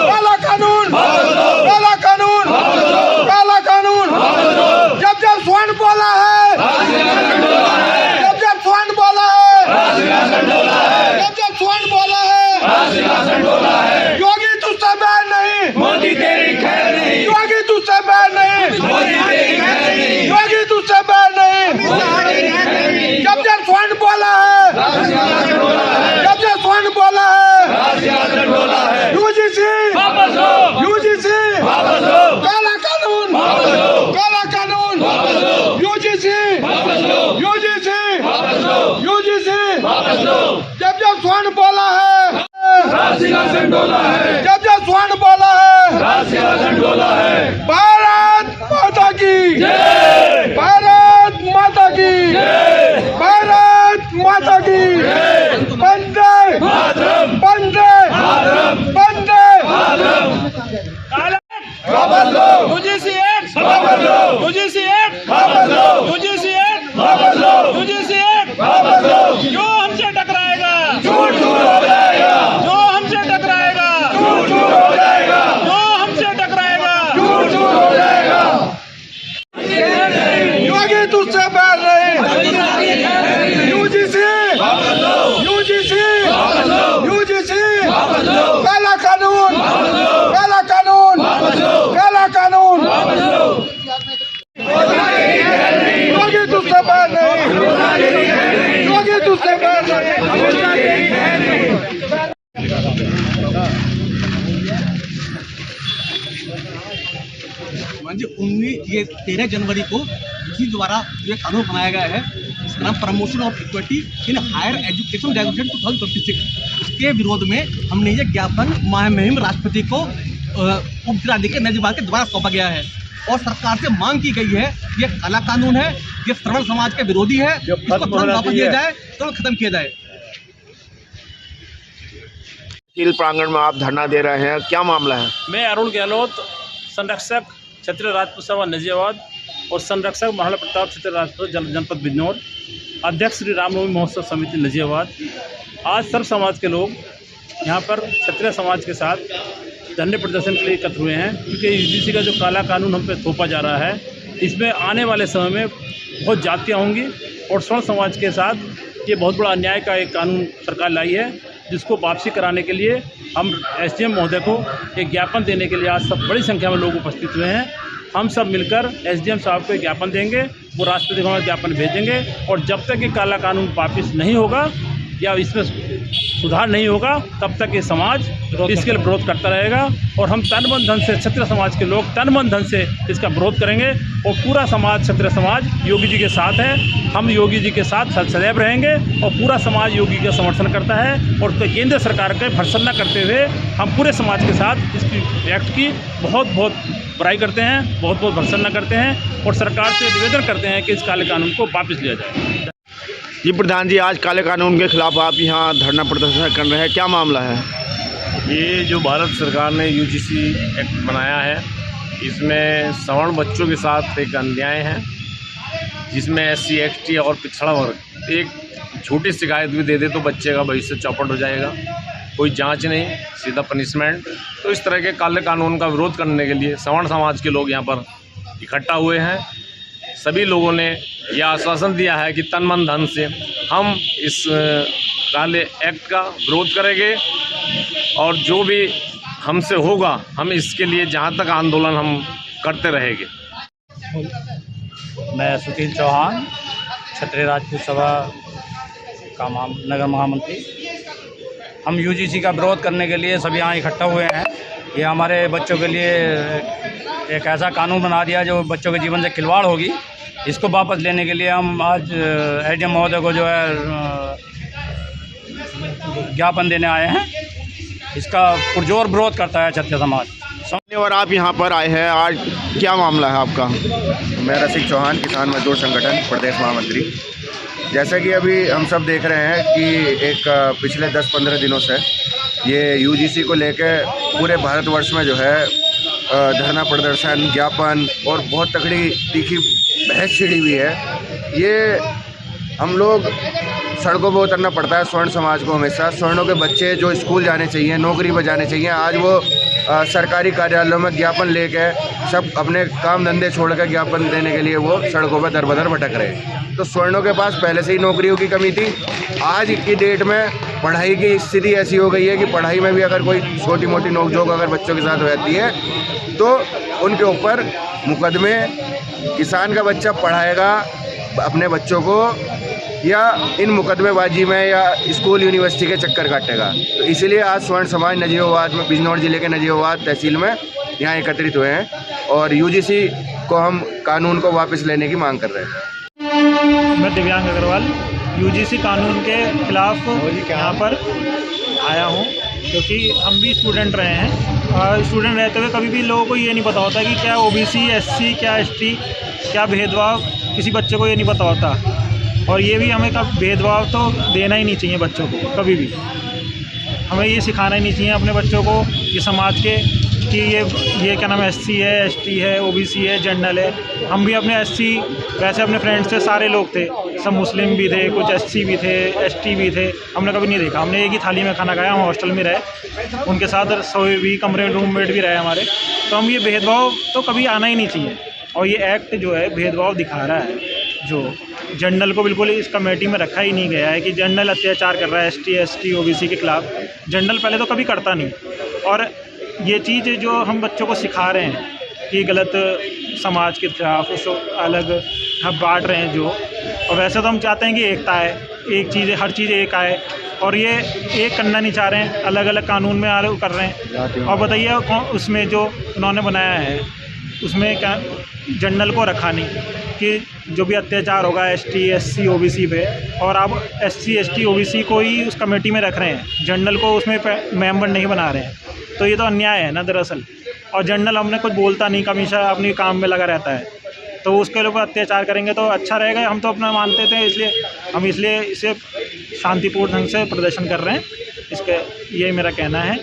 काला कानून, काला कानून, काला कानून। जब जब स्वर्ण बोला है, जब जब स्वर्ण बोला है, जब जब स्वर्ण बोला है, योगी तुझसे बैर नहीं, मोदी तेरी खैर नहीं, योगी तुझसे बैर नहीं, मोदी तेरी खैर नहीं, योगी तुझसे बैर नहीं। जब जब स्वर्ण बोला है, जब जब स्वर्ण बोला है, यूजीसी वापस लो, यूजीसी वापस लो, काला कानून, वापस लो, काला कानून, वापस लो, यूजीसी वापस लो, यूजीसी वापस लो, यूजीसी। वापस लो। जब जब स्वर्ण बोला है, राज सिंहासन डोला है, जब जब स्वर्ण बोला है, राज सिंहासन डोला है। भारत माता की जय, भारत माता की जय, भारत माता की वंदे मातरम, वंदे मातरम, वंदे मातरम। वापस लो, यूजीसी एक्ट वापस लो, यूजीसी एक्ट वापस लो, यूजीसी एक्ट वापस लो, यूजीसी एक्ट वापस लो। जो हमसे टकराएगा, झूठ झूठ हो जाएगा, जो हमसे टकराएगा, झूठ झूठ हो जाएगा, जो हमसे टकराएगा, झूठ झूठ हो जाएगा। योगी तुझसे बैर नहीं, यूजीसी यूजीसी यूजीसी काला कानून, काला कानून, काला कानून। योगी तुझसे बैर नहीं, योगी तुझसे बैर नहीं। ये 13 जनवरी को इसी द्वारा जो कानून बनाया गया है, इसका नाम promotion of equity in higher education regulation 2026, उसके विरोध में हमने ये ज्ञापन मुहिम राष्ट्रपति को उपजिलाधिकारी नजीबाद के द्वारा सौंपा गया है और सरकार से मांग की गई है, ये काला कानून है, ये श्रवण समाज के विरोधी है, इसको तुरंत वापस दिया जाए, तुरंत खत्म किया जाए। खेल प्रांगण में आप धरना दे रहे हैं, क्या मामला है? मैं अरुण गहलोत, संरक्षक क्षत्रिय राजपूत सभा नजियाबाद और संरक्षक महाराणा प्रताप क्षत्रिय राजपूत जनपद बिजनौर, अध्यक्ष श्री रामनवमी महोत्सव समिति नजियाबाद। आज सर्व समाज के लोग यहाँ पर क्षत्रिय समाज के साथ धरने प्रदर्शन के लिए एकत्र हुए हैं, क्योंकि यूजीसी का जो काला कानून हम पे थोपा जा रहा है, इसमें आने वाले समय में बहुत जातियाँ होंगी और स्वर्ण समाज के साथ ये बहुत बड़ा अन्याय का एक कानून सरकार लाई है, जिसको वापसी कराने के लिए हम एसडीएम महोदय को एक ज्ञापन देने के लिए आज सब बड़ी संख्या में लोग उपस्थित हुए हैं। हम सब मिलकर एसडीएम साहब को एक ज्ञापन देंगे, वो राष्ट्रपति भवन ज्ञापन भेजेंगे और जब तक ये काला कानून वापस नहीं होगा या इसमें सुधार नहीं होगा, तब तक ये समाज इसके लिए विरोध करता रहेगा और हम तन मन धन से, क्षत्रिय समाज के लोग तन मन धन से इसका विरोध करेंगे और पूरा समाज, क्षत्रिय समाज योगी जी के साथ है। हम योगी जी के साथ सदैव रहेंगे और पूरा समाज योगी का समर्थन करता है और केंद्र सरकार का भर्त्सना करते हुए हम पूरे समाज के साथ इसकी एक्ट की बहुत बहुत बुराई करते हैं, बहुत बहुत भर्त्सना करते हैं और सरकार से निवेदन करते हैं कि इस काले कानून को वापस लिया जाए। जी प्रधान जी, आज काले कानून के खिलाफ आप यहाँ धरना प्रदर्शन कर रहे हैं, क्या मामला है? ये जो भारत सरकार ने यूजीसी एक्ट बनाया है, इसमें सवर्ण बच्चों के साथ एक अन्याय है, जिसमें SC ST और पिछड़ा वर्ग एक छोटी शिकायत भी दे दे तो बच्चे का भविष्य चौपट हो जाएगा, कोई जांच नहीं, सीधा पनिशमेंट। तो इस तरह के काले कानून का विरोध करने के लिए सवर्ण समाज के लोग यहाँ पर इकट्ठा हुए हैं। सभी लोगों ने यह आश्वासन दिया है कि तन मन धन से हम इस काले एक्ट का विरोध करेंगे और जो भी हमसे होगा हम इसके लिए जहाँ तक आंदोलन हम करते रहेंगे। मैं सुशील चौहान, क्षत्रिय राजपूत सभा का नगर महामंत्री। हम यूजीसी का विरोध करने के लिए सब यहाँ इकट्ठा हुए हैं। ये हमारे बच्चों के लिए एक ऐसा कानून बना दिया जो बच्चों के जीवन से खिलवाड़ होगी। इसको वापस लेने के लिए हम आज एसडीएम महोदय को जो है ज्ञापन देने आए हैं। इसका पुरजोर विरोध करता है क्षत्रिय समाज। और आप यहाँ पर आए हैं, आज क्या मामला है आपका? मैं रसिक चौहान, किसान मजदूर संगठन प्रदेश महामंत्री। जैसा कि अभी हम सब देख रहे हैं कि एक पिछले 10-15 दिनों से ये यूजीसी को लेके पूरे भारतवर्ष में जो है धरना प्रदर्शन, ज्ञापन और बहुत तगड़ी तीखी एससीडी भी है। ये हम लोग सड़कों पर उतरना पड़ता है स्वर्ण समाज को हमेशा। स्वर्णों के बच्चे जो स्कूल जाने चाहिए, नौकरी पर जाने चाहिए, आज वो सरकारी कार्यालयों में ज्ञापन लेके सब अपने काम धंधे छोड़ कर ज्ञापन देने के लिए वो सड़कों पर दर बदर भटक रहे हैं। तो स्वर्णों के पास पहले से ही नौकरियों की कमी थी। आज की डेट में पढ़ाई की स्थिति ऐसी हो गई है कि पढ़ाई में भी अगर कोई छोटी मोटी नोकझोंक अगर बच्चों के साथ हो जाती है तो उनके ऊपर मुकदमे, किसान का बच्चा पढ़ाएगा अपने बच्चों को या इन मुकदमेबाजी में या स्कूल यूनिवर्सिटी के चक्कर काटेगा। तो इसीलिए आज स्वर्ण समाज नजीबाबाद में, बिजनौर जिले के नजीबाबाद तहसील में यहाँ एकत्रित हुए हैं और यूजीसी को हम कानून को वापस लेने की मांग कर रहे हैं। मैं दिव्यांग अग्रवाल यूजीसी कानून के खिलाफ यहाँ पर आया हूँ, क्योंकि हम भी स्टूडेंट रहे हैं और स्टूडेंट रहते हुए कभी भी लोगों को ये नहीं पता होता कि क्या ओबीसी, एससी, क्या एसटी, क्या भेदभाव, किसी बच्चे को ये नहीं पता होता। और ये भी हमें कब भेदभाव तो देना ही नहीं चाहिए बच्चों को, कभी भी हमें ये सिखाना ही नहीं चाहिए अपने बच्चों को ये समाज के कि ये क्या नाम है, एससी है, एसटी है, ओबीसी है, जनरल है। हम भी अपने एससी, वैसे अपने फ्रेंड्स थे, सारे लोग थे, सब मुस्लिम भी थे, कुछ एससी भी थे, एसटी भी थे। हमने कभी नहीं देखा, हमने एक ही थाली में खाना खाया, हम हॉस्टल में रहे, उनके साथ सोए भी, कमरे में रूममेट भी रहे हमारे। तो हम ये भेदभाव तो कभी आना ही नहीं चाहिए। और ये एक्ट जो है भेदभाव दिखा रहा है। जो जनरल को बिल्कुल इस कमेटी में रखा ही नहीं गया है कि जनरल अत्याचार कर रहा है एसटी, एसटी, ओबीसी के खिलाफ। जनरल पहले तो कभी करता नहीं। और ये चीज़ जो हम बच्चों को सिखा रहे हैं कि गलत समाज के खिलाफ उसको अलग हम बांट रहे हैं जो, और वैसे तो हम चाहते हैं कि एकता है, एक चीज़, हर चीज़ एक आए, और ये एक करना नहीं चाह रहे हैं, अलग अलग कानून में अलग कर रहे हैं। और बताइए उसमें जो उन्होंने बनाया है उसमें क्या जनरल को रखा नहीं कि जो भी अत्याचार होगा एसटी, एससी, ओबीसी पे, और आप एससी, एसटी, ओबीसी को ही उस कमेटी में रख रहे हैं, जनरल को उसमें मेंबर नहीं बना रहे हैं। तो ये तो अन्याय है ना दरअसल। और जनरल हमने कुछ बोलता नहीं, हमेशा अपने काम में लगा रहता है, तो उसके ऊपर अत्याचार करेंगे तो अच्छा रहेगा। हम तो अपना मानते थे, इसलिए इसे शांतिपूर्ण ढंग से प्रदर्शन कर रहे हैं। इसके ये मेरा कहना है।